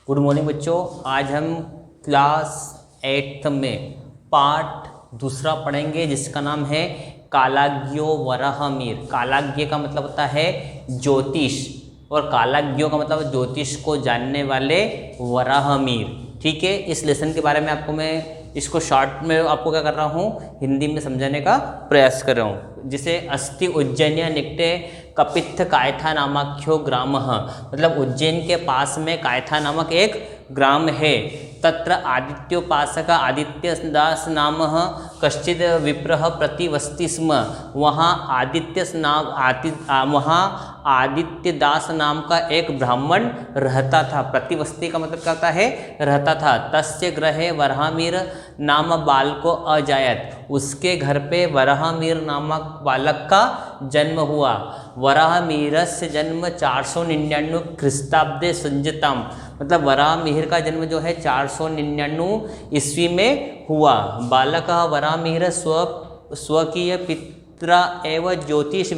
Good morning बच्चों। आज हम क्लास 8th में पाठ दूसरा पढ़ेंगे जिसका नाम है कालाग्यो वराहमिहिर। कालाग्य का मतलब होता है ज्योतिष और कालाग्यो का मतलब ज्योतिष को जानने वाले वराहमिहिर। ठीक है, इस लेसन के बारे में आपको मैं इसको शॉर्ट में आपको क्या कर रहा हूँ, हिंदी में समझाने का प्रयास कर रहा हूँ। जिसे अस्ति उज्जैनिया निकटे कपित्थ कायथा नामाख्यो ग्राम, मतलब उज्जैन के पास में कायथा नामक एक ग्राम है। तत्र आदित्योपासक आदित्य दास नाम कश्चिद विप्रह प्रतिवस्ति स्म। वहाँ आदित्य दास नाम का एक ब्राह्मण रहता था। प्रतिवस्ति का मतलब क्या होता है, रहता था। तस्य ग्रहे वराहमिहिर नाम बालको अजायत। उसके घर पे वराहमिहिर नामक बालक का जन्म हुआ। वराहमिहिरस्य जन्म 499 ख्रीस्ताब्दे संजताम, मतलब वराहमिहिर का जन्म जो है 499 ईस्वी में हुआ। बालक वराहमिहिर स्वकीय पित्रा एव ज्योतिष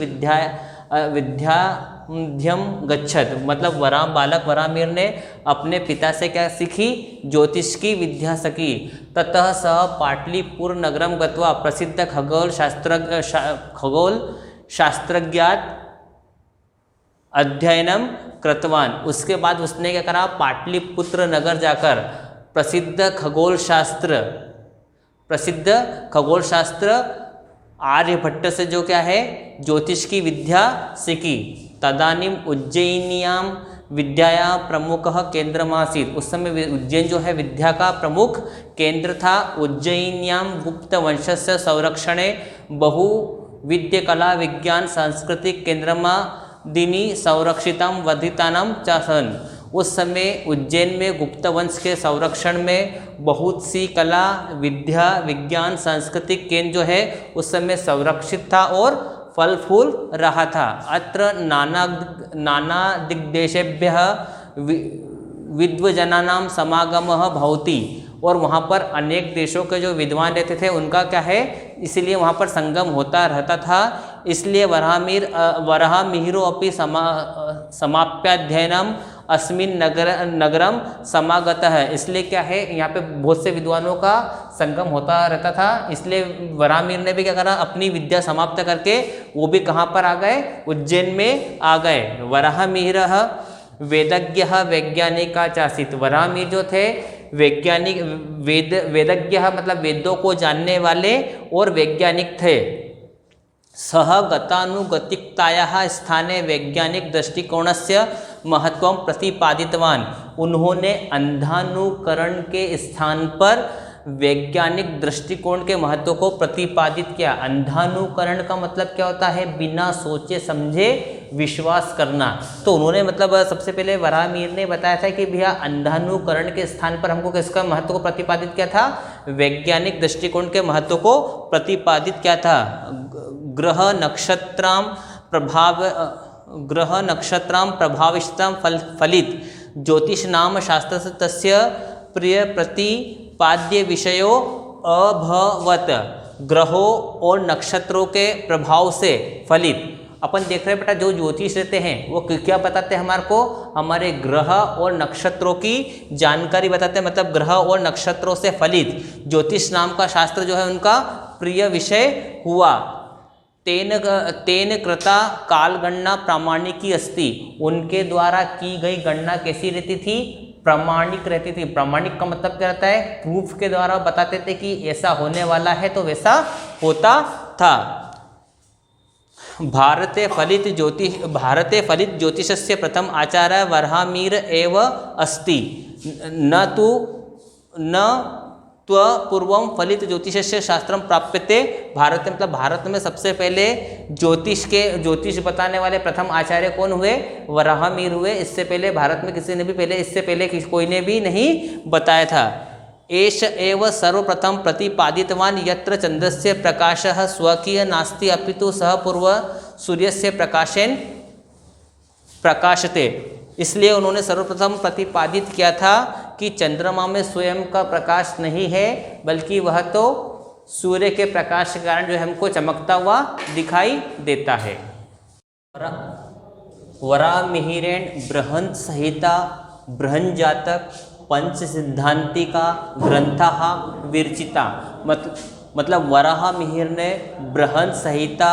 विद्याध्यम गच्छत, मतलब बालक वराहमिहिर ने अपने पिता से क्या सीखी, ज्योतिष की विद्या सीखी। ततः सह पाटलिपुर नगरम गत्वा प्रसिद्ध खगोल शास्त्रज्ञात अध्ययनम कृतवान। उसके बाद उसने क्या करा, पाटलिपुत्र नगर जाकर प्रसिद्ध खगोल शास्त्र आर्यभट्ट से जो क्या है, ज्योतिष की विद्या सीखी। तदानीम उज्जयिन्याम विद्याया प्रमुख केंद्रमासीत। उस समय उज्जैन जो है विद्या का प्रमुख केंद्र था। उज्जयिन्याम गुप्त वंशस्य संरक्षणे बहु विद्य कला विज्ञान सांस्कृतिक केंद्रमा दिनी संरक्षितम वर्धितानाम चासन। उस समय उज्जैन में गुप्त वंश के संरक्षण में बहुत सी कला विद्या विज्ञान सांस्कृतिक केंद्र जो है उस समय संरक्षित था और फल फूल रहा था। अत्र नाना दिग्देशेभ्यः विद्वजनानां समागमः भवति, और वहाँ पर अनेक देशों के जो विद्वान रहते थे उनका क्या है, इसलिए वहाँ पर संगम होता रहता था। इसलिए वराहमिहिरो अपि समाप्याध्ययनम अस्मिन नगरम समागतः है। इसलिए क्या है, यहाँ पे बहुत से विद्वानों का संगम होता रहता था। इसलिए वराहमिहिर ने भी क्या करा, अपनी विद्या समाप्त करके वो भी कहाँ पर आ गए, उज्जैन में आ गए। वराहमिहिर वेदज्ञ वैज्ञानिका चासीत। वराहमिहिर जो थे वैज्ञानिक वेदज्ञ मतलब वेदों को जानने वाले और वैज्ञानिक थे। सह गतानुगतिकतायाः स्थाने वैज्ञानिक दृष्टिकोणस्य महत्वं प्रतिपादितवान। उन्होंने अंधानुकरण के स्थान पर वैज्ञानिक दृष्टिकोण के महत्व को प्रतिपादित किया। अंधानुकरण का मतलब क्या होता है, बिना सोचे समझे विश्वास करना। तो उन्होंने मतलब सबसे पहले वराहमिहिर ने बताया था कि भैया अंधानुकरण के स्थान पर हमको किसका महत्व को प्रतिपादित किया था, वैज्ञानिक दृष्टिकोण के महत्व को प्रतिपादित किया था। ग्रह नक्षत्राम प्रभाविष्टम फलित ज्योतिष नाम शास्त्र से तस्य प्रिय प्रतिपाद्य विषयो अभवत। ग्रहों और नक्षत्रों के प्रभाव से फलित। अपन देख रहे हैं बेटा, जो ज्योतिष रहते हैं वो क्या बताते हैं हमारे को, हमारे ग्रह और नक्षत्रों की जानकारी बताते हैं। मतलब ग्रह और नक्षत्रों से फलित ज्योतिष नाम का शास्त्र जो है उनका प्रिय विषय हुआ। तेन कृता काल गणना प्रामाणिकी अस्ति। उनके द्वारा की गई गणना कैसी रहती थी, प्रामाणिक रहती थी। प्रामाणिक का मतलब क्या रहता है, प्रूफ के द्वारा बताते थे कि ऐसा होने वाला है तो वैसा होता था। भारते फलित ज्योतिषस्य प्रथम आचार्य वराहमिहिर एव अस्ति। न पूर्वम फलित ज्योतिषस्य शास्त्रम प्राप्यते भारत। मतलब भारत में सबसे पहले ज्योतिष बताने वाले प्रथम आचार्य कौन हुए, वराहमिहिर हुए। इससे पहले भारत में किसी ने भी इससे पहले कोई ने भी नहीं बताया था। एष एव सर्वप्रथम प्रतिपादितवान यत्र चंद्रस्य प्रकाशः स्वकीय नास्ति अपितु सह पूर्व सूर्यस्य प्रकाशेन प्रकाशते। इसलिए उन्होंने सर्वप्रथम प्रतिपादित किया था कि चंद्रमा में स्वयं का प्रकाश नहीं है, बल्कि वह तो सूर्य के प्रकाश के कारण जो हमको चमकता हुआ दिखाई देता है। वराहमिहिरेण बृहन् संहिता बृहंजातक पंच सिद्धांतिका ग्रंथः विरचिता। मतलब वराह मिहिर ने बृहन संहिता,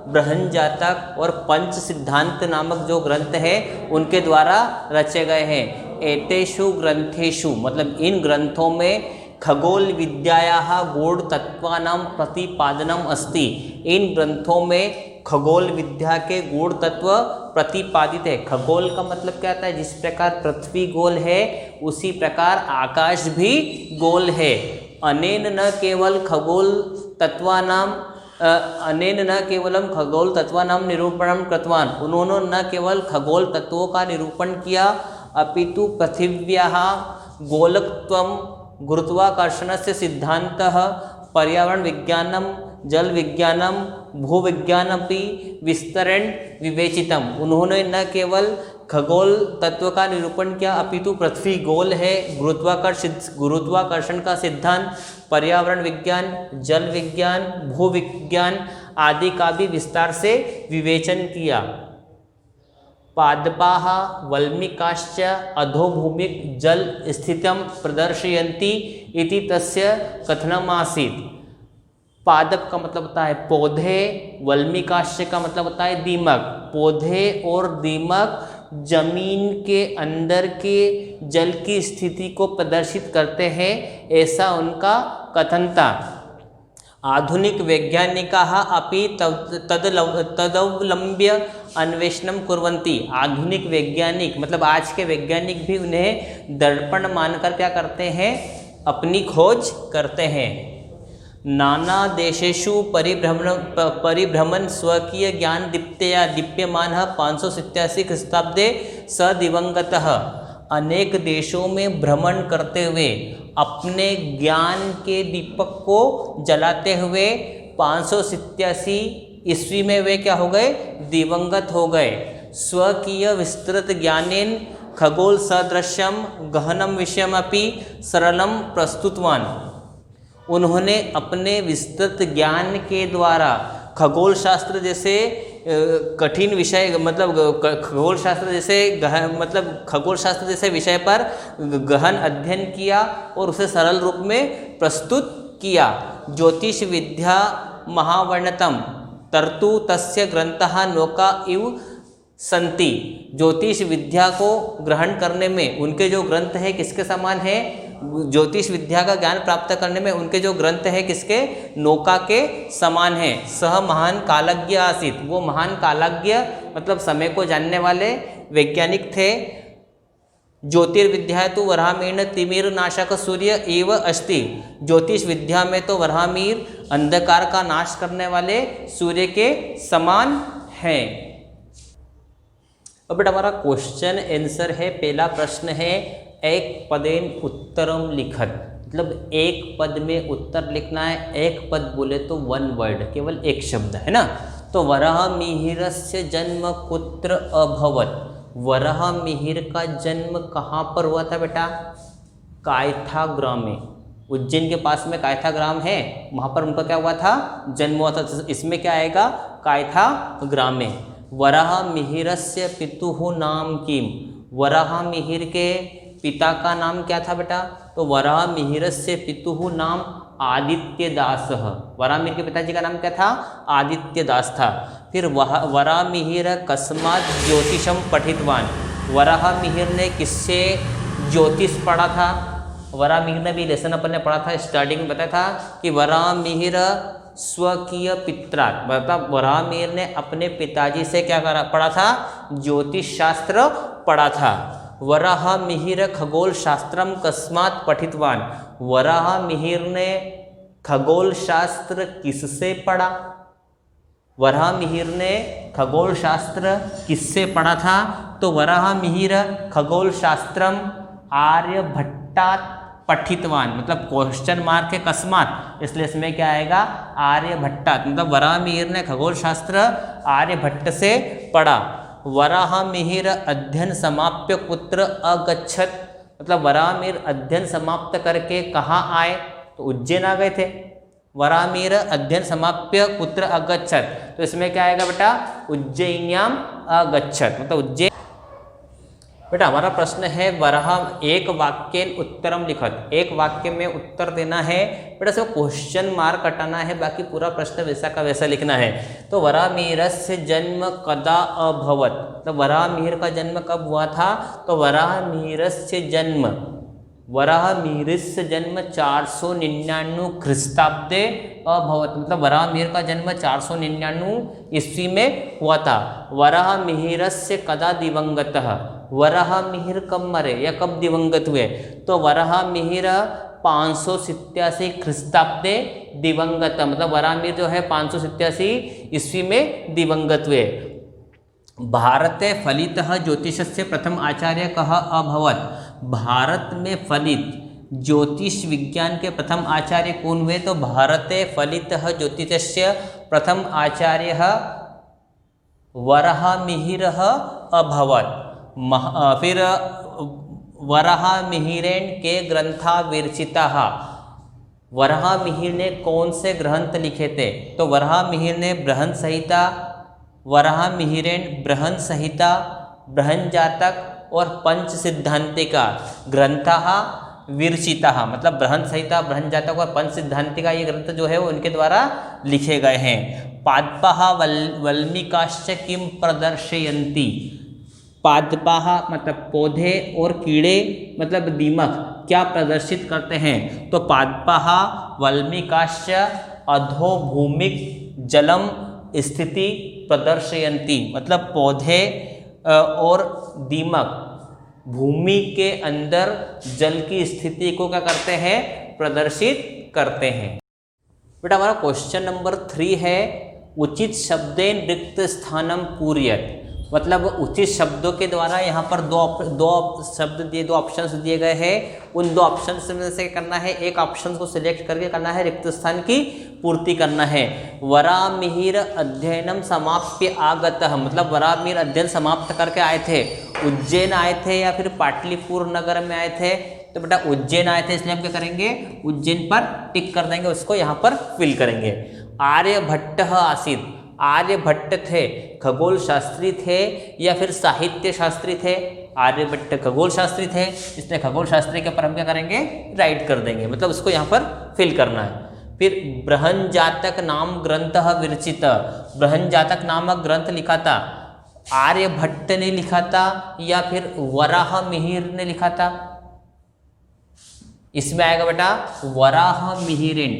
बृहंजातक और पंच सिद्धांत नामक जो ग्रंथ है उनके द्वारा रचे गए हैं। एतेषु ग्रंथेषु मतलब इन ग्रंथों में खगोल विद्यायाः गूढ़ तत्वानां प्रतिपादनम अस्ति। इन ग्रंथों में खगोल विद्या के गूढ़ तत्व प्रतिपादित है। खगोल का मतलब क्या होता है? जिस प्रकार पृथ्वी गोल है उसी प्रकार आकाश भी गोल है। अनेन न केवल खगोल तत्वानां अनेन न केवलम खगोल तत्वानां निरूपणम कृतवान। उन्होंने न केवल खगोल तत्वों का निरूपण किया अपितु पृथिव्याः गोलकत्वं गुरुत्वाकर्षणस्य सिद्धान्तः पर्यावरण विज्ञानम जल विज्ञानम भूविज्ञानमपि विस्तरेण विवेचितम। उन्होंने न केवल खगोल तत्व का निरूपण किया अपितु पृथ्वी गोल है, गुरुत्वाकर्षण का सिद्धांत, पर्यावरण विज्ञान, जल विज्ञान, भूविज्ञान आदि का भी विस्तार से विवेचन किया। पादपाः वल्मीकाश्च अधोभूमिक जल स्थितिं प्रदर्शयन्ति इति तस्य कथनमासीत्। पादप का मतलब होता है पौधे, वल्मीकाश्च का मतलब होता है दीमक। पौधे और दीमक जमीन के अंदर के जल की स्थिति को प्रदर्शित करते हैं, ऐसा उनका कथन था। आधुनिक वैज्ञानिकाः अपि तदवलंब्य अन्वेषणं कुर्वन्ति। आधुनिक वैज्ञानिक मतलब आज के वैज्ञानिक भी उन्हें दर्पण मानकर क्या करते हैं? अपनी खोज करते हैं। नाना देशेषु परिभ्रमण स्वकीय ज्ञान दीप्तया दीप्यमानः 587 ख्रीष्टाब्दे स दिवंगतः। अनेक देशों में भ्रमण करते हुए अपने ज्ञान के दीपक को जलाते हुए 587 ईस्वी में वे क्या हो गए? दिवंगत हो गए। स्वकीय विस्तृत ज्ञानेन खगोल सदृश्यम गहनम विषयमपि सरलम प्रस्तुतवान। उन्होंने अपने विस्तृत ज्ञान के द्वारा खगोल शास्त्र जैसे कठिन विषय मतलब खगोल शास्त्र जैसे विषय पर गहन अध्ययन किया और उसे सरल रूप में प्रस्तुत किया। ज्योतिष विद्या महावर्णतम तरतु तस्य ग्रंथः नौका इव संति। ज्योतिष विद्या को ग्रहण करने में उनके जो ग्रंथ है किसके समान है? ज्योतिष विद्या का ज्ञान प्राप्त करने में उनके जो ग्रंथ है किसके? नौका के समान है। सह महान कालज्ञ आसीत। वो महान कालज्ञ मतलब समय को जानने वाले वैज्ञानिक थे। ज्योतिर्विद्या तो वराहमीर तिमिर नाशक सूर्य एव अस्ति। ज्योतिष विद्या में तो वराहमीर अंधकार का नाश करने वाले सूर्य के समान है। अब बेटा हमारा क्वेश्चन आंसर है। पहला प्रश्न है एक पदेन उत्तरम लिखत। मतलब एक पद में उत्तर लिखना है। एक पद बोले तो वन वर्ड, केवल एक शब्द है ना। तो वराहमिहिरस्य जन्म कुत्र अभवत। वराहमिहिर का जन्म कहाँ पर हुआ था बेटा? कायथा ग्राम में। उज्जैन के पास में कायथा ग्राम है, वहाँ पर उनका क्या हुआ था? जन्म हुआ था। इसमें क्या आएगा? कायथा ग्राम में। वराहमिहिरस्य पितुः नाम किम। वराहमिहिर के पिता का नाम क्या था बेटा? तो वराहमिहिरस्य पितुः नाम आदित्यदासः। वराहमिहिर के पिताजी का नाम क्या था? आदित्यदास था। फिर वराहमिहिर कस्मात् ज्योतिषम पठितवान। वराहमिहिर ने किससे ज्योतिष पढ़ा था? वराहमिहिर ने भी लेसन अपन ने पढ़ा था, स्टार्टिंग में बताया था कि वराहमिहिर स्वकीय पित्रा, मतलब वराहमिहिर ने अपने पिताजी से क्या पढ़ा था? ज्योतिष शास्त्र पढ़ा था। वराहमिहिर खगोल शास्त्रम कस्मात् पठितवान। वराहमिहिर ने खगोल शास्त्र किससे पढ़ा? वराहमिहिर ने खगोल शास्त्र किससे पढ़ा था? तो वराहमिहिर खगोल शास्त्रम आर्यभट्टात् पठितवान। मतलब क्वेश्चन मार्क है कस्मात्, इसलिए इसमें क्या आएगा? आर्यभट्टात्। मतलब वराहमिहिर ने खगोल शास्त्र आर्यभट्ट से पढ़ा। वराहमिहिर अध्ययन समाप्य कुत्र अगच्छत। मतलब वराहमिहिर अध्ययन समाप्त करके कहाँ आए? तो उज्जैन आ गए थे। वराहमिहिर अध्ययन समाप्य कुत्र अगच्छत, तो इसमें क्या आएगा बेटा? उज्जैन्याम अगच्छत। मतलब उज्जैन। बेटा हमारा प्रश्न है वराह एक वाक्य उत्तरम लिखत, एक वाक्य में उत्तर देना है बेटा, सिर्फ क्वेश्चन मार्क हटाना है, बाकी पूरा प्रश्न वैसा का वैसा लिखना है। तो वराहमिहिरस्य जन्म कदा अभवत, तो वराहमिहिर का जन्म कब हुआ था, तो वराहमिहिरस्य जन्म 499 ख्रीस्ताब्दे अभवत, मतलब वराहमिहिर का जन्म 499 ईस्वी में हुआ था। वराहमिहिरस्य कदा दिवंगतः, वराहमिहिर कब मरे या कब दिवंगत हुए, तो वराहमिहिर 587 ख्रीस्ताब्दे दिवंगत, मतलब वराहमिहिर जो है 587 ईस्वी में दिवंगत हुए। भारते फलितः ज्योतिषस्य प्रथम आचार्य कः अभवत, भारत में फलित ज्योतिष विज्ञान के प्रथम आचार्य कौन हुए, तो भारते फलितः ज्योतिषस्य प्रथम आचार्य वराहमिहिरः अभवत। फिर वराहमिहिरेण के ग्रंथा विरचिताः, वराहमिहिर ने कौन से ग्रंथ लिखे थे, तो वराहमिहिर ने बृहन संहिता, वराहमिहिरेण बृहन संहिता, बृहन जातक और पंच सिद्धांतिका ग्रंथः विरचिताः, मतलब बृहन संहिता, बृहन जातक और पंच सिद्धांतिका ये ग्रंथ जो है वो उनके द्वारा लिखे गए हैं। पादपाः वल्मीकाश्च किम प्रदर्शयन्ति, पादपाः मतलब पौधे और कीड़े मतलब दीमक क्या प्रदर्शित करते हैं, तो पादपाः वल्मीकाश्च अधोभूमिक जलम स्थिति प्रदर्शयन्ति, मतलब पौधे और दीमक भूमि के अंदर जल की स्थिति को क्या करते हैं, प्रदर्शित करते हैं। बेटा हमारा क्वेश्चन नंबर 3 है उचित शब्देन रिक्त स्थानम पूरयत, मतलब उचित शब्दों के द्वारा यहाँ पर दो शब्द दिए, दो ऑप्शंस दिए गए हैं, उन दो ऑप्शंस में से करना है, एक ऑप्शन को सिलेक्ट करके करना है रिक्त स्थान की पूर्ति करना है। वराहमिहिर अध्ययनम समाप्य आगतः, मतलब वराहमिहिर अध्ययन समाप्त करके आए थे, उज्जैन आए थे या फिर पाटलिपुत्र नगर में आए थे, तो बेटा उज्जैन आए थे, इसलिए हम क्या करेंगे उज्जैन पर टिक कर देंगे, उसको यहाँ पर फिल करेंगे। आर्यभट्ट आसीत, आर्यभट्ट थे, खगोल शास्त्री थे या फिर साहित्य शास्त्री थे, आर्यभट्ट खगोल शास्त्री थे, इसलिए खगोल शास्त्री के ऊपर हम क्या करेंगे राइट कर देंगे, मतलब उसको यहाँ पर फिल करना है। फिर बृहन जातक नाम ग्रंथ विरचित, बृहन जातक नामक ग्रंथ लिखा था, आर्यभट्ट ने लिखा था या फिर वराहमिहिर ने लिखा था, इसमें आएगा बेटा वराहमिहिरेन।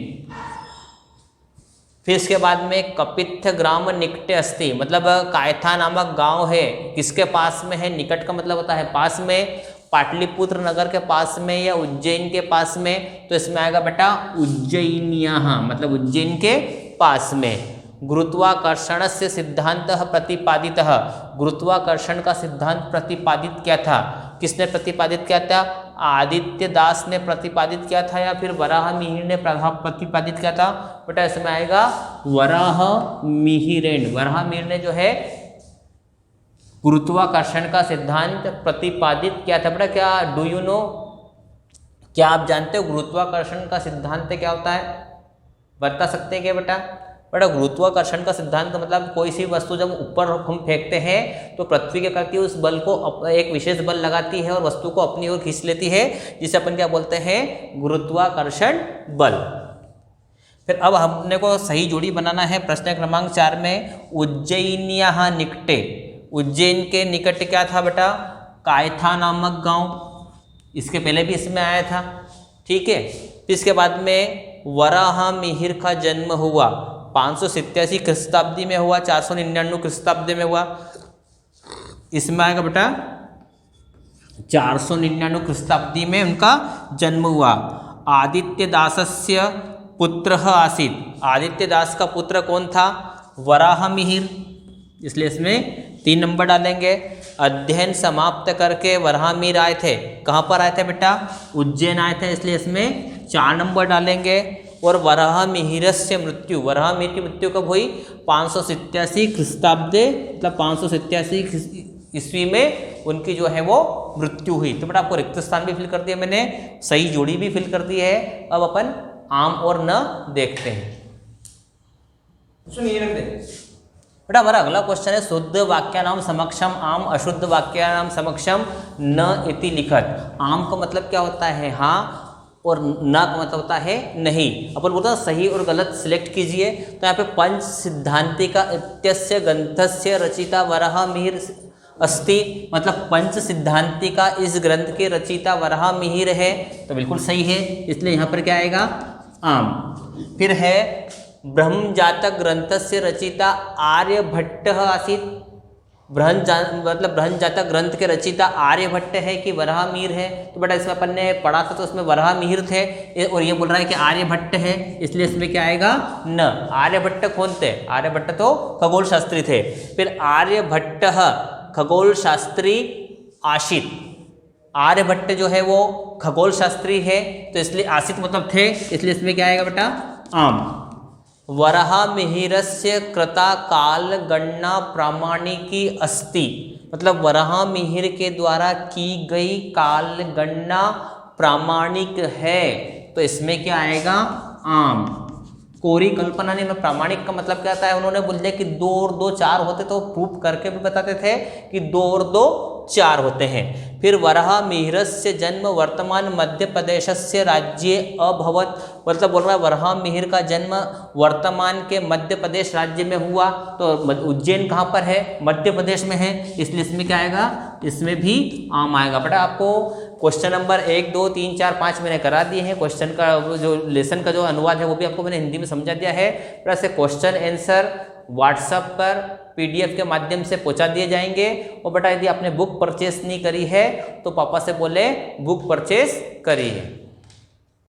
फिर इसके बाद में कपित्थ ग्राम निकटे अस्ति, मतलब कायथा नामक गांव है, किसके पास में है, निकट का मतलब होता है पास में, पाटलिपुत्र नगर के पास में या उज्जैन के पास में, तो इसमें आएगा बेटा उज्जैनियाः, मतलब उज्जैन के पास में। गुरुत्वाकर्षण से सिद्धांत प्रतिपादितः, गुरुत्वाकर्षण का सिद्धांत प्रतिपादित किया था, किसने प्रतिपादित किया था, आदित्य दास ने प्रतिपादित किया था या फिर वराहमिहिर ने प्रतिपादित किया था, बेटा इसमें आएगा वराहमिहिरेन, वराहमिहिर ने जो है गुरुत्वाकर्षण का सिद्धांत प्रतिपादित किया था। बेटा क्या डू यू नो, क्या आप जानते हो गुरुत्वाकर्षण का सिद्धांत क्या होता है, बता सकते हैं क्या बेटा? बेटा गुरुत्वाकर्षण का सिद्धांत का मतलब कोई सी वस्तु जब ऊपर हम फेंकते हैं तो पृथ्वी क्या करती है, उस बल को एक विशेष बल लगाती है और वस्तु को अपनी ओर खींच लेती है, जिसे अपन क्या बोलते हैं गुरुत्वाकर्षण बल। फिर अब हमने को सही जोड़ी बनाना है प्रश्न क्रमांक 4 में, उज्जैनियाः निकटे, उज्जैन के निकट क्या था बेटा, कायथा नामक गांव, इसके पहले भी इसमें आया था, ठीक है। फिर इसके बाद में वराहमिहिर का जन्म हुआ 587 ख्रीस्ताब्दी में हुआ, 499 ख्रीस्ताब्दी में हुआ, इसमें आएगा बेटा 499 ख्रीस्ताब्दी में उनका जन्म हुआ। आदित्य दासस्य पुत्र आसीत, आदित्य दास का पुत्र कौन था, वराहमिहिर, इसलिए इसमें 3 नंबर डालेंगे। अध्ययन समाप्त करके वराहमिहिर आए थे, कहाँ पर आए थे बेटा, उज्जैन आए थे, इसलिए इसमें 4 नंबर डालेंगे। और वराहमिहिरस्य मृत्यु, वराहमिहिर की मृत्यु कब हुई, 587 ख्रीस्ताब्दे, मतलब 587 ईस्वी में उनकी जो है वो मृत्यु हुई। तो बेटा आपको रिक्त स्थान भी फिल कर दिया मैंने, सही जोड़ी भी फिल कर दी है। अब अपन आम और न देखते हैं, सुनिए रख दे। बेटा हमारा अगला क्वेश्चन है शुद्ध वाक्यानाम समक्षम आम, अशुद्ध वाक्यानाम समक्षम न इति लिखत। आम का मतलब क्या होता है हाँ, और न का मतलब होता है नहीं। अपन बोलते हैं सही और गलत सिलेक्ट कीजिए। तो यहाँ पे पंच सिद्धांति का इत्यस्य ग्रंथस्य रचिता वराहमिहिर अस्ति, मतलब पंच सिद्धांति का इस ग्रंथ के रचिता वराहमिहिर है, तो बिल्कुल सही है, इसलिए यहाँ पर क्या आएगा आम। फिर है ब्रह्मजातक ग्रंथस्य रचिता आर्यभट्ट आसीत्। मतलब बृहन्जातक ग्रंथ के रचिता आर्यभट्ट है कि वराहमिहिर है। तो बेटा इसमें अपन ने पढ़ा था तो उसमें वराहमिहिर थे, और ये बोल रहा है कि आर्यभट्ट है, इसलिए इसमें क्या आएगा न। आर्यभट्ट कौन थे? आर्यभट्ट तो खगोल शास्त्री थे। फिर आर्यभट्ट खगोल शास्त्री आशित। आर्यभट्ट जो है वो खगोल शास्त्री है, तो इसलिए आशित मतलब थे, इसलिए इसमें क्या आएगा बेटा आम। वराहमिहिरस्य कृता काल गणना प्रामाणिकी अस्ति, मतलब वराहमिहिर के द्वारा की गई काल गणना प्रामाणिक है, तो इसमें क्या आएगा आम। कोरी कल्पना नहीं, में प्रामाणिक का मतलब क्या आता है, उन्होंने बोल दिया कि 2 और 2 4 होते, तो प्रूफ करके भी बताते थे कि 2 और 2 4 होते हैं। फिर वराहमिहिरस्य जन्म वर्तमान मध्य प्रदेशस्य राज्ये अभवत, मतलब बोल रहा है वराहमिहिर का जन्म वर्तमान के मध्य प्रदेश राज्य में हुआ, तो उज्जैन कहाँ पर है? मध्य प्रदेश में है, इसलिए इसमें क्या आएगा, इसमें भी आम आएगा। बेटा आपको क्वेश्चन नंबर 1 2 3 4 5 मैंने करा दिए हैं। क्वेश्चन का जो लेसन का जो अनुवाद है वो भी आपको मैंने हिंदी में समझा दिया है। प्लस क्वेश्चन आंसर व्हाट्सएप पर PDF के माध्यम से पहुंचा दिए जाएंगे। और बेटा यदि आपने बुक परचेस नहीं करी है तो पापा से बोले बुक परचेस करिए।